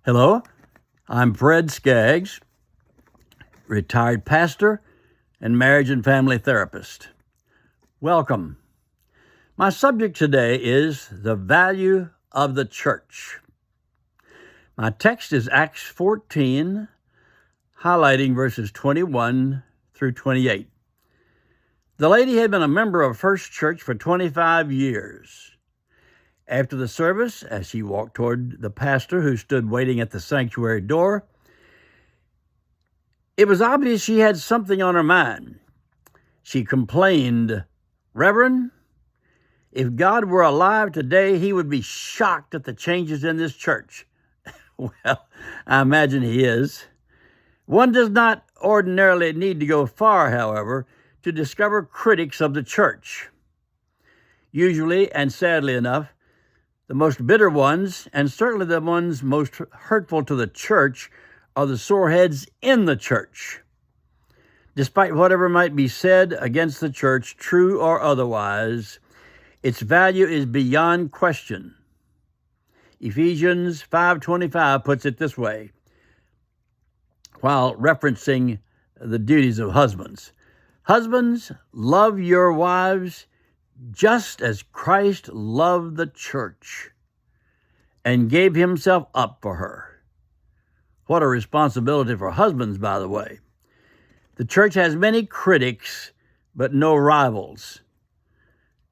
Hello, I'm Fred Skaggs, retired pastor and marriage and family therapist. Welcome. My subject today is the value of the church. My text is Acts 14, highlighting verses 21 through 28. The lady had been a member of First Church for 25 years. After the service, as she walked toward the pastor who stood waiting at the sanctuary door, it was obvious she had something on her mind. She complained, "Reverend, if God were alive today, he would be shocked at the changes in this church." Well, I imagine he is. One does not ordinarily need to go far, however, to discover critics of the church. Usually, and sadly enough, the most bitter ones, and certainly the ones most hurtful to the church, are the soreheads in the church. Despite whatever might be said against the church, true or otherwise, its value is beyond question. Ephesians 5:25 puts it this way, while referencing the duties of husbands. Husbands, love your wives just as Christ loved the church and gave himself up for her. What a responsibility for husbands, by the way. The church has many critics, but no rivals.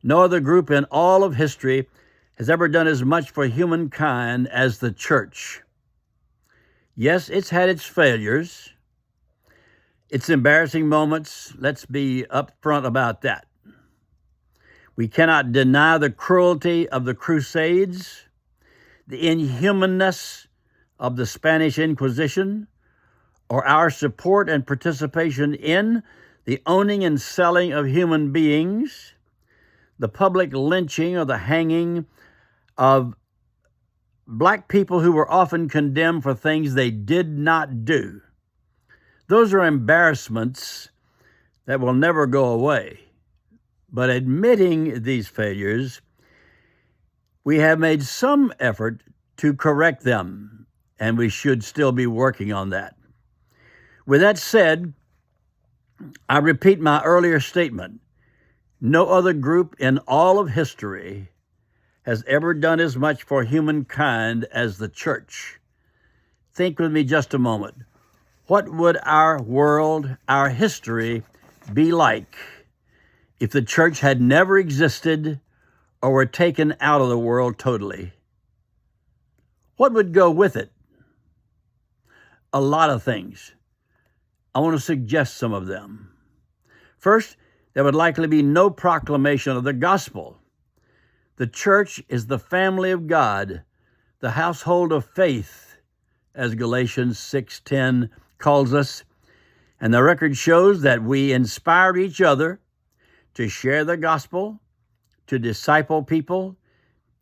No other group in all of history has ever done as much for humankind as the church. Yes, it's had its failures, its embarrassing moments. Let's be upfront about that. We cannot deny the cruelty of the Crusades, the inhumanness of the Spanish Inquisition, or our support and participation in the owning and selling of human beings, the public lynching or the hanging of black people who were often condemned for things they did not do. Those are embarrassments that will never go away. But admitting these failures, we have made some effort to correct them, and we should still be working on that. With that said, I repeat my earlier statement. No other group in all of history has ever done as much for humankind as the church. Think with me just a moment. What would our world, our history, be like if the church had never existed or were taken out of the world totally? What would go with it? A lot of things. I want to suggest some of them. First, there would likely be no proclamation of the gospel. The church is the family of God, the household of faith, as Galatians 6:10 calls us, and the record shows that we inspire each other to share the gospel, to disciple people,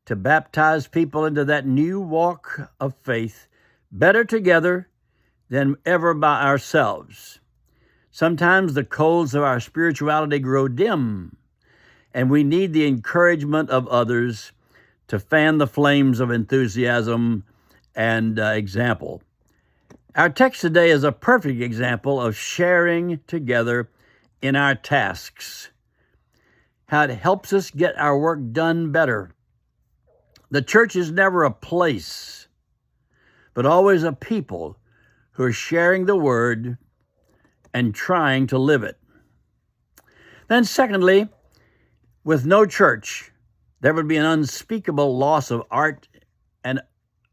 to baptize people into that new walk of faith, better together than ever by ourselves. Sometimes the coals of our spirituality grow dim, and we need the encouragement of others to fan the flames of enthusiasm and example. Our text today is a perfect example of sharing together in our tasks, how it helps us get our work done better. The church is never a place, but always a people who are sharing the word and trying to live it. Then secondly, with no church, there would be an unspeakable loss of art and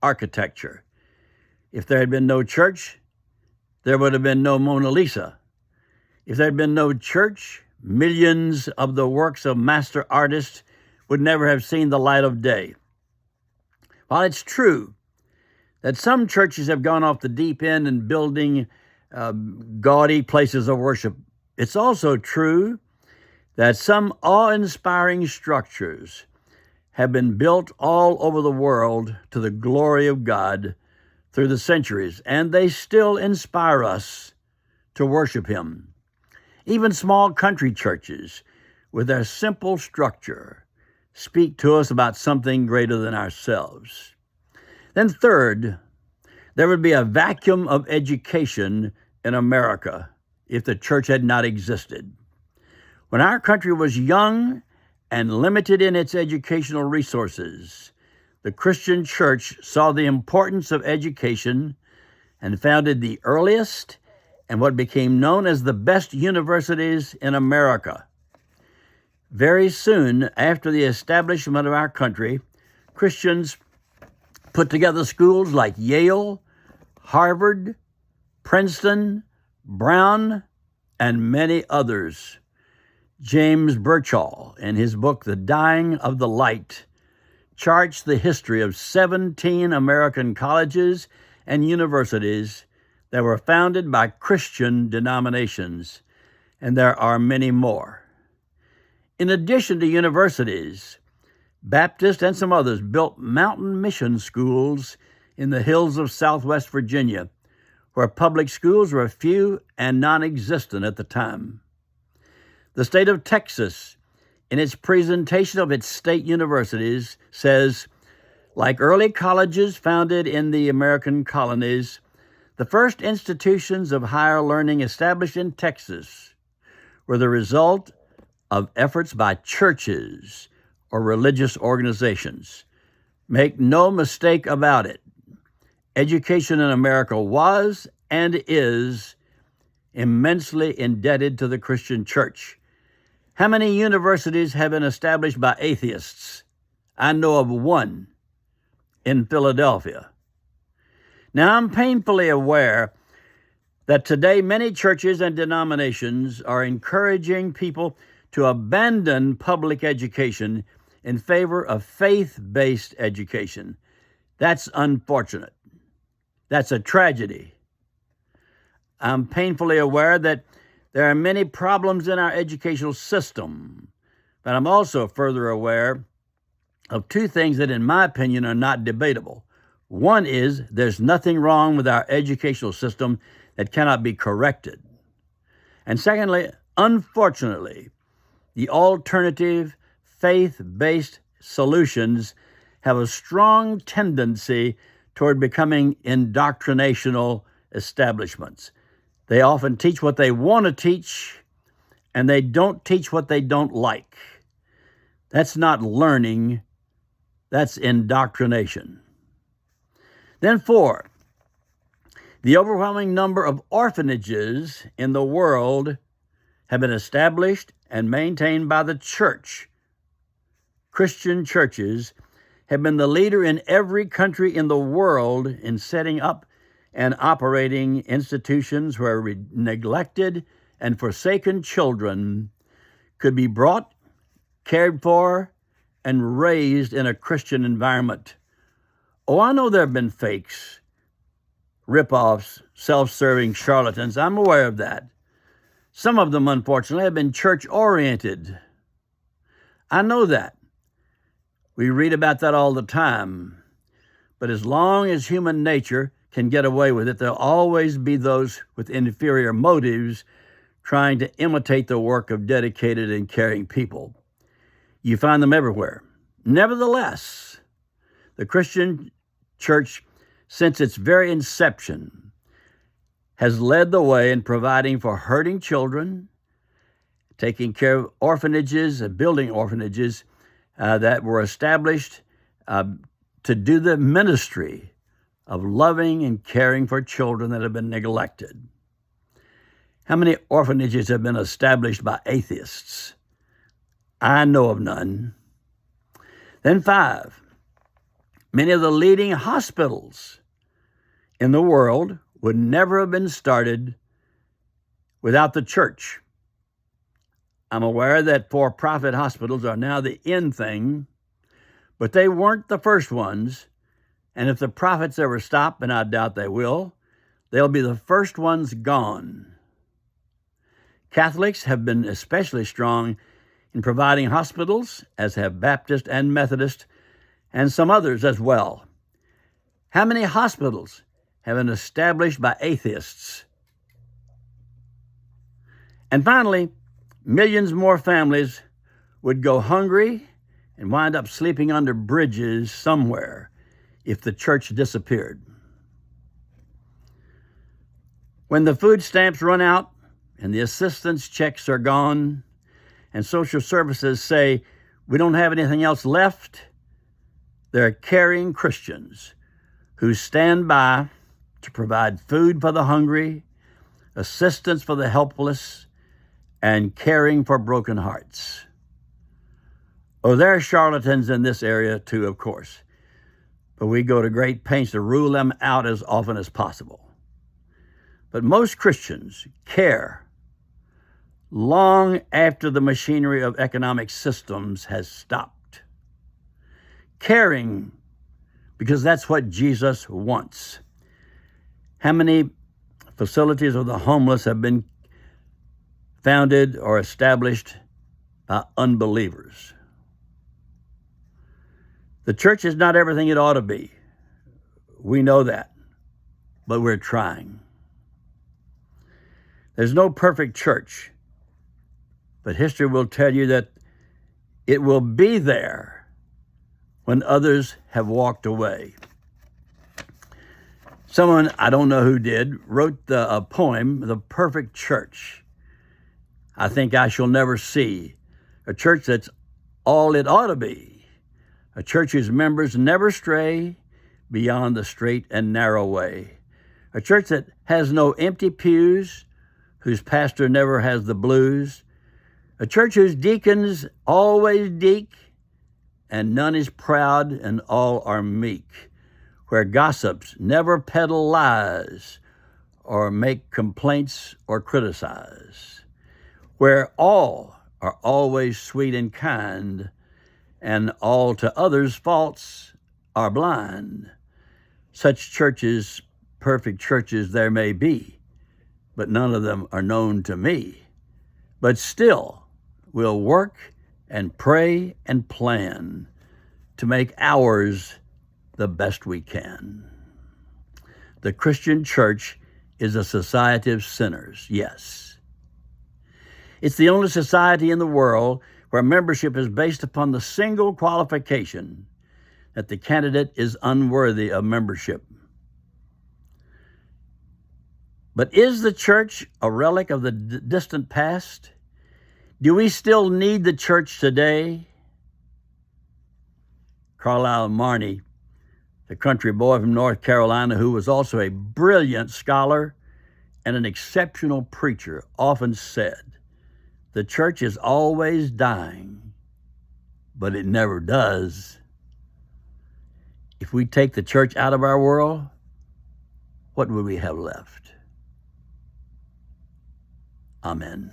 architecture. If there had been no church, there would have been no Mona Lisa. If there had been no church, millions of the works of master artists would never have seen the light of day. While it's true that some churches have gone off the deep end in building gaudy places of worship, it's also true that some awe-inspiring structures have been built all over the world to the glory of God through the centuries, and they still inspire us to worship Him. Even small country churches, with their simple structure, speak to us about something greater than ourselves. Then third, There would be a vacuum of education in America if the church had not existed. When our country was young and limited in its educational resources, the Christian church saw the importance of education and founded the earliest and what became known as the best universities in America. Very soon after the establishment of our country, Christians put together schools like Yale, Harvard, Princeton, Brown, and many others. James Birchall, in his book, The Dying of the Light, charts the history of 17 American colleges and universities that were founded by Christian denominations, and there are many more. In addition to universities, Baptist and some others built mountain mission schools in the hills of Southwest Virginia, where public schools were few and non-existent at the time. The state of Texas, in its presentation of its state universities, says, like early colleges founded in the American colonies, the first institutions of higher learning established in Texas were the result of efforts by churches or religious organizations. Make no mistake about it. Education in America was and is immensely indebted to the Christian church. How many universities have been established by atheists? I know of one in Philadelphia. Now, I'm painfully aware that today many churches and denominations are encouraging people to abandon public education in favor of faith-based education. That's unfortunate. That's a tragedy. I'm painfully aware that there are many problems in our educational system, but I'm also further aware of two things that, in my opinion, are not debatable. One is there's nothing wrong with our educational system that cannot be corrected. And secondly, unfortunately, the alternative faith-based solutions have a strong tendency toward becoming indoctrinational establishments. They often teach what they want to teach, and they don't teach what they don't like. That's not learning, that's indoctrination. Then 4, the overwhelming number of orphanages in the world have been established and maintained by the church. Christian churches have been the leader in every country in the world in setting up and operating institutions where neglected and forsaken children could be brought, cared for, and raised in a Christian environment. Oh, I know there have been fakes, rip-offs, self-serving charlatans. I'm aware of that. Some of them, unfortunately, have been church-oriented. I know that. We read about that all the time. But as long as human nature can get away with it, there'll always be those with inferior motives trying to imitate the work of dedicated and caring people. You find them everywhere. Nevertheless, the Christian church, since its very inception, has led the way in providing for hurting children, taking care of orphanages, and building orphanages that were established to do the ministry of loving and caring for children that have been neglected. How many orphanages have been established by atheists? I know of none. Then 5, many of the leading hospitals in the world would never have been started without the church. I'm aware that for-profit hospitals are now the in thing, but they weren't the first ones. And if the profits ever stop, and I doubt they will, they'll be the first ones gone. Catholics have been especially strong in providing hospitals, as have Baptist and Methodist, and some others as well. How many hospitals have been established by atheists? And finally, millions more families would go hungry and wind up sleeping under bridges somewhere if the church disappeared. When the food stamps run out and the assistance checks are gone and social services say we don't have anything else left, there are caring Christians who stand by to provide food for the hungry, assistance for the helpless, and caring for broken hearts. Oh, there are charlatans in this area too, of course, but we go to great pains to rule them out as often as possible. But most Christians care long after the machinery of economic systems has stopped. Caring because that's what Jesus wants. How many facilities of the homeless have been founded or established by unbelievers? The church is not everything it ought to be. We know that, but we're trying. There's no perfect church, but history will tell you that it will be there when others have walked away. Someone, I don't know who did, wrote a poem, The Perfect Church. I think I shall never see a church that's all it ought to be, a church whose members never stray beyond the straight and narrow way, a church that has no empty pews, whose pastor never has the blues, a church whose deacons always deek, and none is proud and all are meek, where gossips never peddle lies or make complaints or criticize, where all are always sweet and kind, and all to others' faults are blind. Such churches, perfect churches there may be, but none of them are known to me. But still, we'll work and pray and plan to make ours the best we can. The Christian church is a society of sinners, yes. It's the only society in the world where membership is based upon the single qualification that the candidate is unworthy of membership. But is the church a relic of the distant past? Do we still need the church today? Carlisle Marney, the country boy from North Carolina who was also a brilliant scholar and an exceptional preacher, often said, "The church is always dying, but it never does." If we take the church out of our world, what would we have left? Amen.